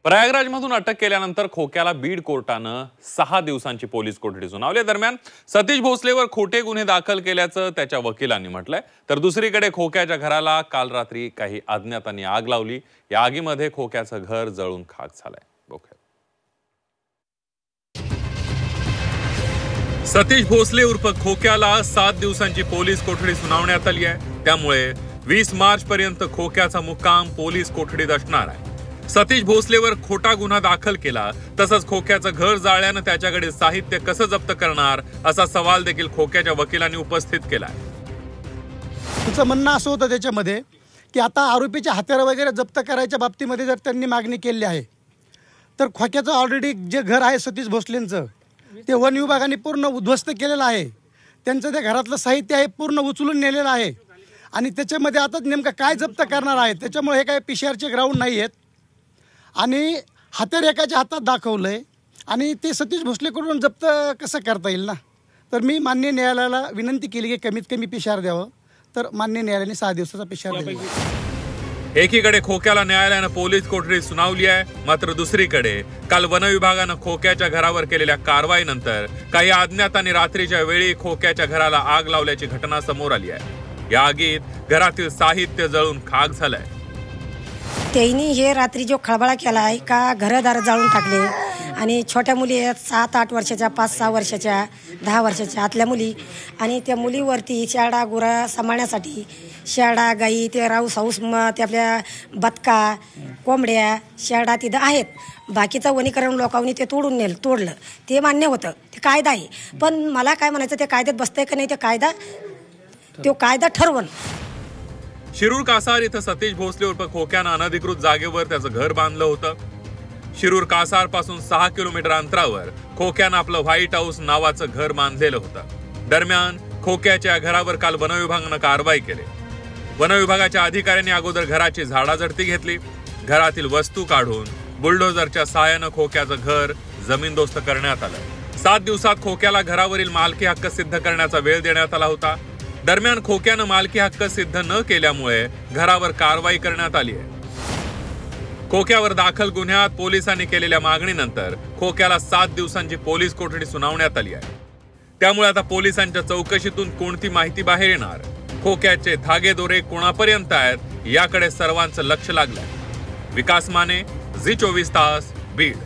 प्रयागराजमधून अटक केल्यानंतर खोक्याला बीड कोर्टानं 6 दिवसांची पोलीस कोठडी सुनावली। दरम्यान सतीश भोसलेवर खोटे गुन्हे दाखल केल्याचं त्याच्या वकिलांनी म्हटलंय। तर दुसरीकडे खोक्याच्या घराला काल रात्री काही अज्ञातांनी आग लावली। या आगीमध्ये खोक्याचं घर जळून खाक झालंय। सतीश भोसले उर्फ खोक्याला 7 दिवसांची पोलीस कोठडी सुनावण्यात आली आहे। त्यामुळे 20 मार्च पर्यंत खोक्याचा मुक्काम पोलीस कोठडीत असणार आहे। सतीश भोसलेवर खोटा गुन्हा दाखल केला, तसंच खोक्याचं घर जाळल्यानं त्याच्याकडे साहित्य कसं जप्त करणार असा सवाल देखील खोक्याच्या वकिलांनी उपस्थित केलाय। तुमचं म्हणणं असं होतं त्याच्यामध्ये की आता आरोपीचे हत्यार वगैरे जप्त करायच्या बाबतीमध्ये जर त्यांनी मागणी केली आहे तर खोक्याचं ऑलरेडी जे घर आहे सतीश भोसलेंचं ते वन विभागाने पूर्ण उद्ध्वस्त केलेलं आहे। त्यांचं ते घरातलं साहित्य आहे पूर्ण उचलून नेलेलं आहे आणि त्याच्यामध्ये आता नेमकं काय जप्त करणार आहे, त्याच्यामुळे हे काय पीसीआरचे ग्राउंड नाही आहेत आणि हत्यार एकाच्या हातात दाखवलंय आणि ते सतीश भोसलेकडून जप्त कसं करता येईल ना। तर मी माननीय न्यायालयाला विनंती केली की कमीत कमी पीसीआर द्यावं, तर माननीय न्यायालयाने 6 दिवसाचा पीसीआर दिला। एकीकडे खोक्याला न्यायालयानं पोलीस कोठडी सुनावली आहे, मात्र दुसरीकडे काल वन विभागानं खोक्याच्या घरावर केलेल्या कारवाईनंतर काही अज्ञातांनी रात्रीच्या वेळी खोक्याच्या घराला आग लावल्याची घटना समोर आली आहे। या आगीत घरातील साहित्य जळून खाक झालंय। त्यांनी हे रात्री जो खळबळा केला आहे का घरदार जाळून टाकले आणि छोट्या मुली आहेत 7-8 वर्षाच्या, 5-6 वर्षाच्या, 10 वर्षाच्या आतल्या मुली आणि त्या मुलीवरती शेळा गुरा सांभाळण्यासाठी शेळा गाई ते राऊस हाऊस ते आपल्या बदका कोंबड्या शेळा तिथं आहेत। बाकीचं वनीकरण लोकांनी ते तोडलं ते मान्य होतं, ते कायदा आहे। पण मला काय म्हणायचं, ते कायद्यात बसतंय का नाही, तो कायदा ठरवण। शिरूर कासार इथं सतीश भोसले उर्फ खोक्यानं अनधिकृत जागेवर त्याचं घर बांधलं होतं। शिरूर कासार पासून 6 किलोमीटर अंतरावर खोक्यानं आपलं व्हाईट हाऊस नावाचं घर बांधलेलं होतं। दरम्यान खोक्याच्या घरावर काल वन विभागानं कारवाई केली। वन विभागाच्या अधिकाऱ्यांनी अगोदर घराची झाडाझडती घेतली, घरातील वस्तू काढून बुलडोझरच्या सहाय्यानं खोक्याचं घर जमीनदोस्त करण्यात आलं। 7 दिवसात खोक्याला घरावरील मालकी हक्क सिद्ध करण्याचा वेळ देण्यात आला होता। दरम्यान खोक्यानं मालकी हक्क सिद्ध न केल्यामुळे घरावर कारवाई करण्यात आली आहे। खोक्यावर दाखल गुन्ह्यात पोलिसांनी केलेल्या मागणीनंतर खोक्याला 7 दिवसांची पोलीस कोठडी सुनावण्यात आली आहे। त्यामुळे आता पोलिसांच्या चौकशीतून कोणती माहिती बाहेर येणार, खोक्याचे धागेदोरे कोणापर्यंत आहेत याकडे सर्वांचं लक्ष लागलंय। विकास माने, झी 24 तास, बीड।